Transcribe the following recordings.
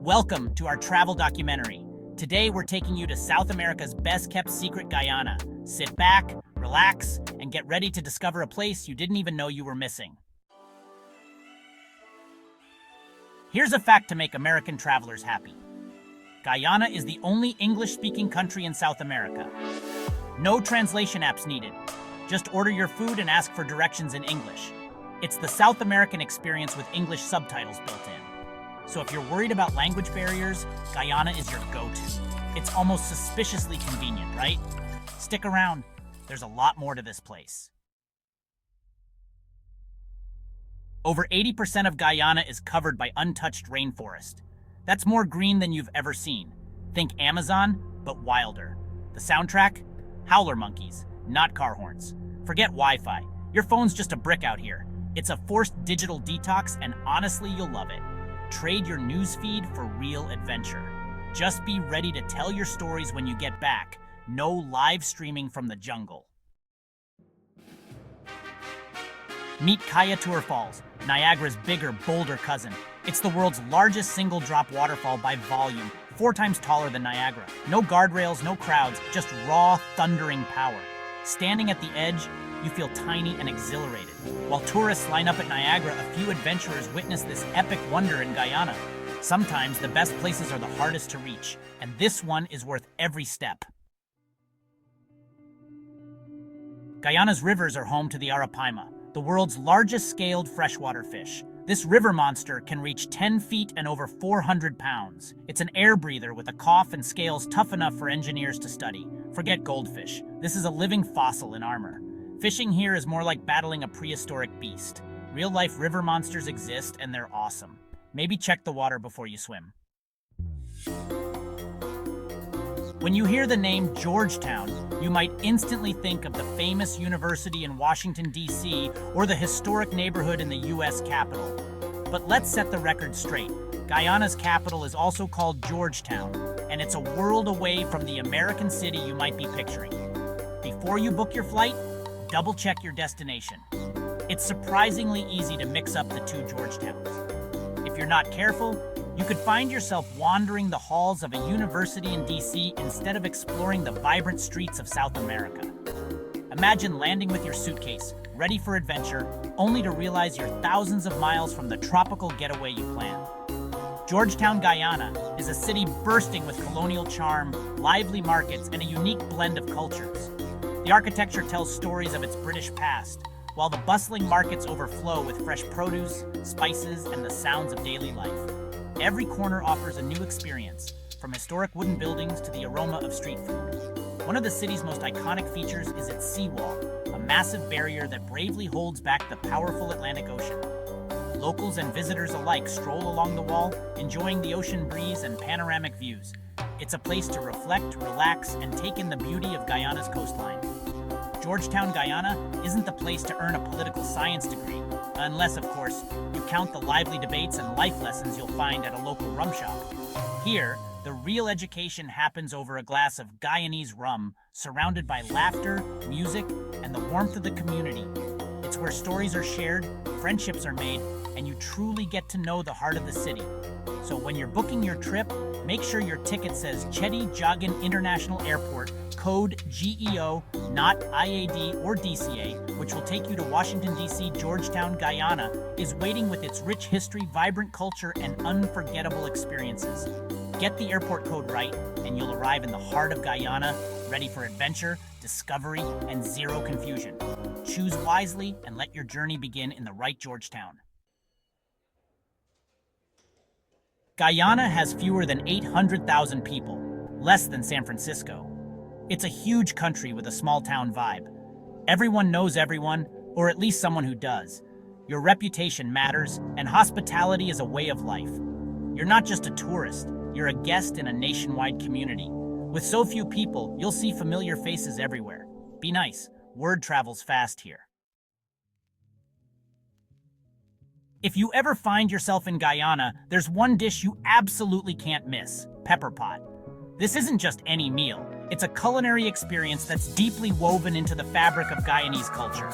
Welcome to our travel documentary. Today we're taking you to South America's best-kept secret, Guyana. Sit back, relax, and get ready to discover a place you didn't even know you were missing. Here's a fact to make American travelers happy. Guyana is the only English-speaking country in South America. No translation apps needed. Just order your food and ask for directions in English. It's the South American experience with English subtitles built in. So if you're worried about language barriers, Guyana is your go-to. It's almost suspiciously convenient, right? Stick around. There's a lot more to this place. Over 80% of Guyana is covered by untouched rainforest. That's more green than you've ever seen. Think Amazon, but wilder. The soundtrack? Howler monkeys, not car horns. Forget Wi-Fi. Your phone's just a brick out here. It's a forced digital detox, and honestly, you'll love it. Trade your newsfeed for real adventure. Just be ready to tell your stories when you get back. No live streaming from the jungle. Meet Kayatur Falls, Niagara's bigger, bolder cousin. It's the world's largest single-drop waterfall by volume, 4 times taller than Niagara. No guardrails, no crowds, just raw, thundering power. Standing at the edge, you feel tiny and exhilarated. While tourists line up at Niagara, a few adventurers witness this epic wonder in Guyana. Sometimes the best places are the hardest to reach, and this one is worth every step. Guyana's rivers are home to the Arapaima, the world's largest scaled freshwater fish. This river monster can reach 10 feet and over 400 pounds. It's an air breather with a cough and scales tough enough for engineers to study. Forget goldfish. This is a living fossil in armor. Fishing here is more like battling a prehistoric beast. Real-life river monsters exist, and they're awesome. Maybe check the water before you swim. When you hear the name Georgetown, you might instantly think of the famous university in Washington, D.C., or the historic neighborhood in the U.S. Capitol. But let's set the record straight. Guyana's capital is also called Georgetown, and it's a world away from the American city you might be picturing. Before you book your flight, double-check your destination. It's surprisingly easy to mix up the two Georgetowns. If you're not careful, you could find yourself wandering the halls of a university in DC instead of exploring the vibrant streets of South America. Imagine landing with your suitcase, ready for adventure, only to realize you're thousands of miles from the tropical getaway you planned. Georgetown, Guyana is a city bursting with colonial charm, lively markets, and a unique blend of cultures. The architecture tells stories of its British past, while the bustling markets overflow with fresh produce, spices, and the sounds of daily life. Every corner offers a new experience, from historic wooden buildings to the aroma of street food. One of the city's most iconic features is its seawall, a massive barrier that bravely holds back the powerful Atlantic Ocean. Locals and visitors alike stroll along the wall, enjoying the ocean breeze and panoramic views. It's a place to reflect, relax, and take in the beauty of Guyana's coastline. Georgetown, Guyana isn't the place to earn a political science degree, unless, of course, you count the lively debates and life lessons you'll find at a local rum shop. Here, the real education happens over a glass of Guyanese rum, surrounded by laughter, music, and the warmth of the community. It's where stories are shared, friendships are made, and you truly get to know the heart of the city. So when you're booking your trip, make sure your ticket says Chedi Jagan International Airport, code GEO, not IAD or DCA, which will take you to Washington, D.C. Georgetown, Guyana, is waiting with its rich history, vibrant culture, and unforgettable experiences. Get the airport code right, and you'll arrive in the heart of Guyana, ready for adventure, discovery, and zero confusion. Choose wisely and let your journey begin in the right Georgetown. Guyana has fewer than 800,000 people, less than San Francisco. It's a huge country with a small-town vibe. Everyone knows everyone, or at least someone who does. Your reputation matters, and hospitality is a way of life. You're not just a tourist, you're a guest in a nationwide community. With so few people, you'll see familiar faces everywhere. Be nice. Word travels fast here. If you ever find yourself in Guyana, there's one dish you absolutely can't miss: pepper pot. This isn't just any meal. It's a culinary experience that's deeply woven into the fabric of Guyanese culture.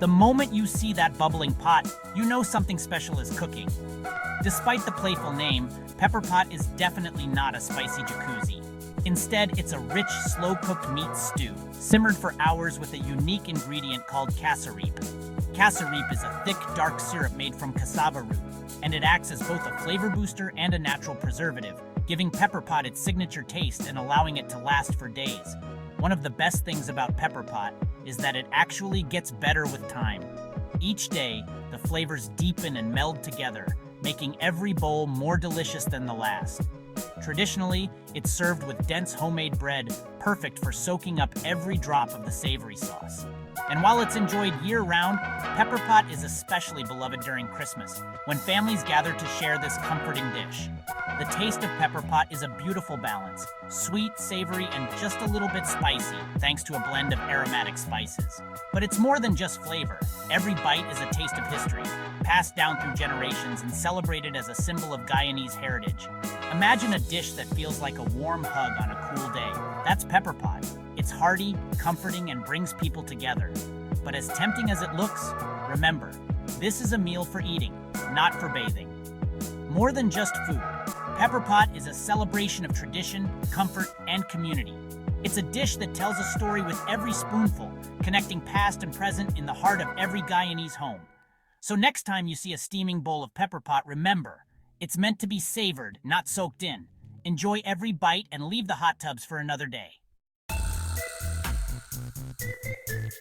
The moment you see that bubbling pot, you know something special is cooking. Despite the playful name, pepper pot is definitely not a spicy jacuzzi. Instead, it's a rich, slow-cooked meat stew, simmered for hours with a unique ingredient called cassaripe. Cassaripe is a thick, dark syrup made from cassava root, and it acts as both a flavor booster and a natural preservative, giving pepper pot its signature taste and allowing it to last for days. One of the best things about pepper pot is that it actually gets better with time. Each day, the flavors deepen and meld together, making every bowl more delicious than the last. Traditionally, it's served with dense homemade bread, perfect for soaking up every drop of the savory sauce. And while it's enjoyed year-round, pepper pot is especially beloved during Christmas, when families gather to share this comforting dish. The taste of pepper pot is a beautiful balance, sweet, savory, and just a little bit spicy, thanks to a blend of aromatic spices. But it's more than just flavor. Every bite is a taste of history, passed down through generations and celebrated as a symbol of Guyanese heritage. Imagine a dish that feels like a warm hug on a cool day. That's pepper pot. It's hearty, comforting, and brings people together. But as tempting as it looks, remember, this is a meal for eating, not for bathing. More than just food, pepper pot is a celebration of tradition, comfort, and community. It's a dish that tells a story with every spoonful, connecting past and present in the heart of every Guyanese home. So next time you see a steaming bowl of pepper pot, remember, it's meant to be savored, not soaked in. Enjoy every bite and leave the hot tubs for another day.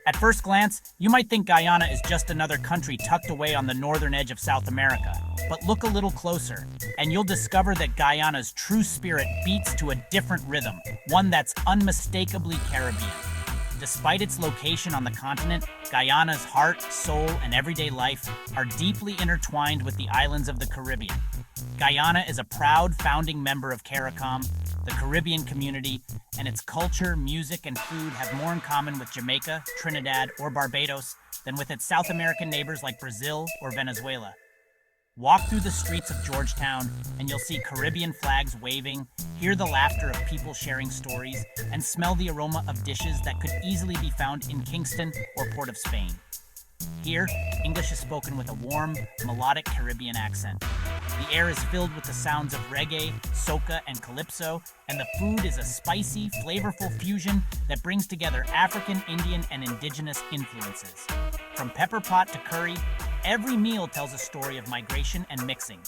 At first glance, you might think Guyana is just another country tucked away on the northern edge of South America. But look a little closer, and you'll discover that Guyana's true spirit beats to a different rhythm, one that's unmistakably Caribbean. Despite its location on the continent, Guyana's heart, soul, and everyday life are deeply intertwined with the islands of the Caribbean. Guyana is a proud founding member of CARICOM, the Caribbean community, and its culture, music, and food have more in common with Jamaica, Trinidad, or Barbados than with its South American neighbors like Brazil or Venezuela. Walk through the streets of Georgetown and you'll see Caribbean flags waving, hear the laughter of people sharing stories, and smell the aroma of dishes that could easily be found in Kingston or Port of Spain. Here, English is spoken with a warm, melodic Caribbean accent. The air is filled with the sounds of reggae, soca, and calypso, and the food is a spicy, flavorful fusion that brings together African, Indian, and indigenous influences. From pepper pot to curry, every meal tells a story of migration and mixing.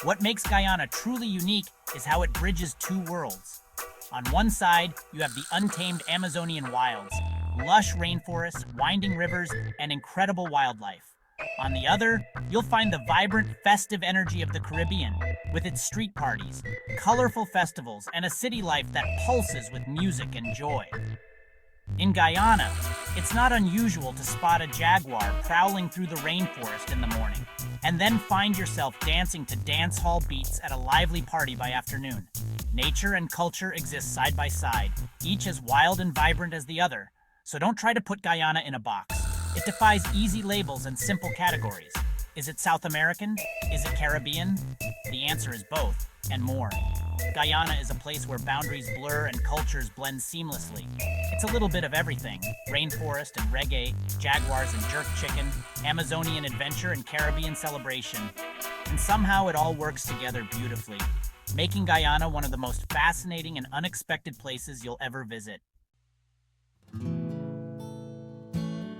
What makes Guyana truly unique is how it bridges two worlds. On one side, you have the untamed Amazonian wilds, lush rainforests, winding rivers, and incredible wildlife. On the other, you'll find the vibrant, festive energy of the Caribbean, with its street parties, colorful festivals, and a city life that pulses with music and joy. In Guyana, it's not unusual to spot a jaguar prowling through the rainforest in the morning, and then find yourself dancing to dance hall beats at a lively party by afternoon. Nature and culture exist side by side, each as wild and vibrant as the other, so don't try to put Guyana in a box. It defies easy labels and simple categories. Is it South American? Is it Caribbean? The answer is both, and more. Guyana is a place where boundaries blur and cultures blend seamlessly. It's a little bit of everything: rainforest and reggae, jaguars and jerk chicken, Amazonian adventure and Caribbean celebration. And somehow it all works together beautifully, making Guyana one of the most fascinating and unexpected places you'll ever visit.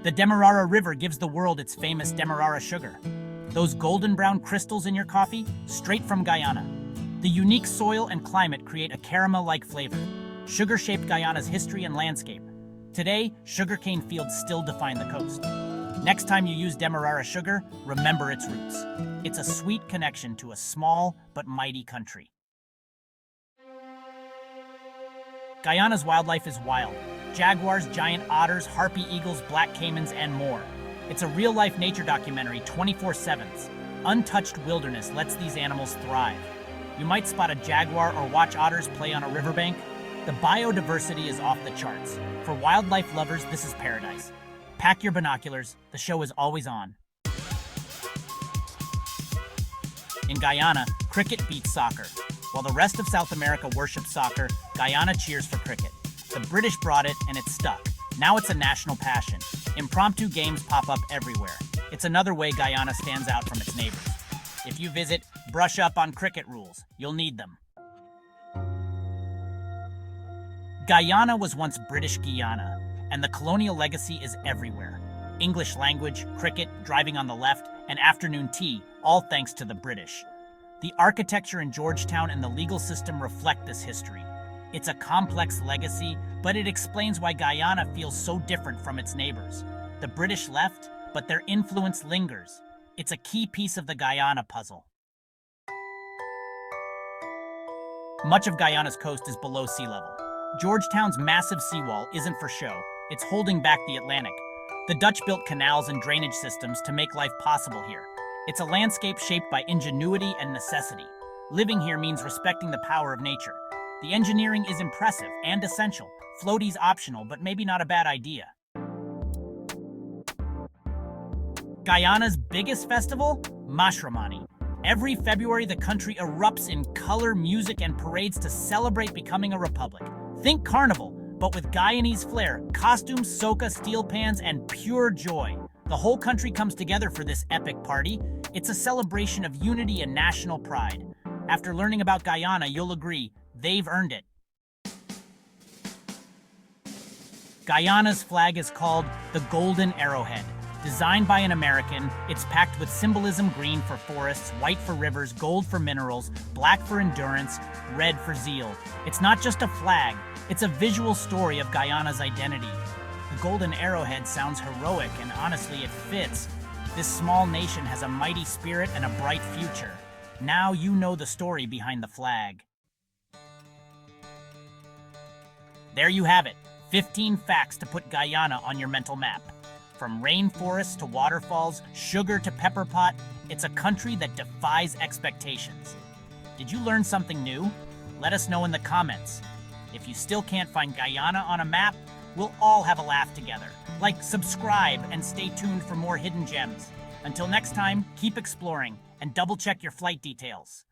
The Demerara River gives the world its famous Demerara sugar. Those golden brown crystals in your coffee, straight from Guyana. The unique soil and climate create a caramel-like flavor. Sugar shaped Guyana's history and landscape. Today, sugarcane fields still define the coast. Next time you use Demerara sugar, remember its roots. It's a sweet connection to a small but mighty country. Guyana's wildlife is wild. Jaguars, giant otters, harpy eagles, black caimans, and more. It's a real-life nature documentary 24/7. Untouched wilderness lets these animals thrive. You might spot a jaguar or watch otters play on a riverbank. The biodiversity is off the charts. For wildlife lovers, this is paradise. Pack your binoculars, the show is always on. In Guyana, cricket beats soccer. While the rest of South America worships soccer, Guyana cheers for cricket. The British brought it and it stuck. Now it's a national passion. Impromptu games pop up everywhere. It's another way Guyana stands out from its neighbors. If you visit, brush up on cricket rules. You'll need them. Guyana was once British Guyana, and the colonial legacy is everywhere. English language, cricket, driving on the left, and afternoon tea, all thanks to the British. The architecture in Georgetown and the legal system reflect this history. It's a complex legacy, but it explains why Guyana feels so different from its neighbors. The British left, but their influence lingers. It's a key piece of the Guyana puzzle. Much of Guyana's coast is below sea level. Georgetown's massive seawall isn't for show. It's holding back the Atlantic. The Dutch built canals and drainage systems to make life possible here. It's a landscape shaped by ingenuity and necessity. Living here means respecting the power of nature. The engineering is impressive and essential. Floaties optional, but maybe not a bad idea. Guyana's biggest festival? Mashramani. Every February, the country erupts in color, music, and parades to celebrate becoming a republic. Think carnival, but with Guyanese flair, costumes, soca, steel pans, and pure joy. The whole country comes together for this epic party. It's a celebration of unity and national pride. After learning about Guyana, you'll agree, they've earned it. Guyana's flag is called the Golden Arrowhead. Designed by an American, it's packed with symbolism: green for forests, white for rivers, gold for minerals, black for endurance, red for zeal. It's not just a flag, it's a visual story of Guyana's identity. The Golden Arrowhead sounds heroic, and honestly, it fits. This small nation has a mighty spirit and a bright future. Now you know the story behind the flag. There you have it, 15 facts to put Guyana on your mental map. From rainforests to waterfalls, sugar to pepper pot, it's a country that defies expectations. Did you learn something new? Let us know in the comments. If you still can't find Guyana on a map, we'll all have a laugh together. Like, subscribe, and stay tuned for more hidden gems. Until next time, keep exploring and double check your flight details.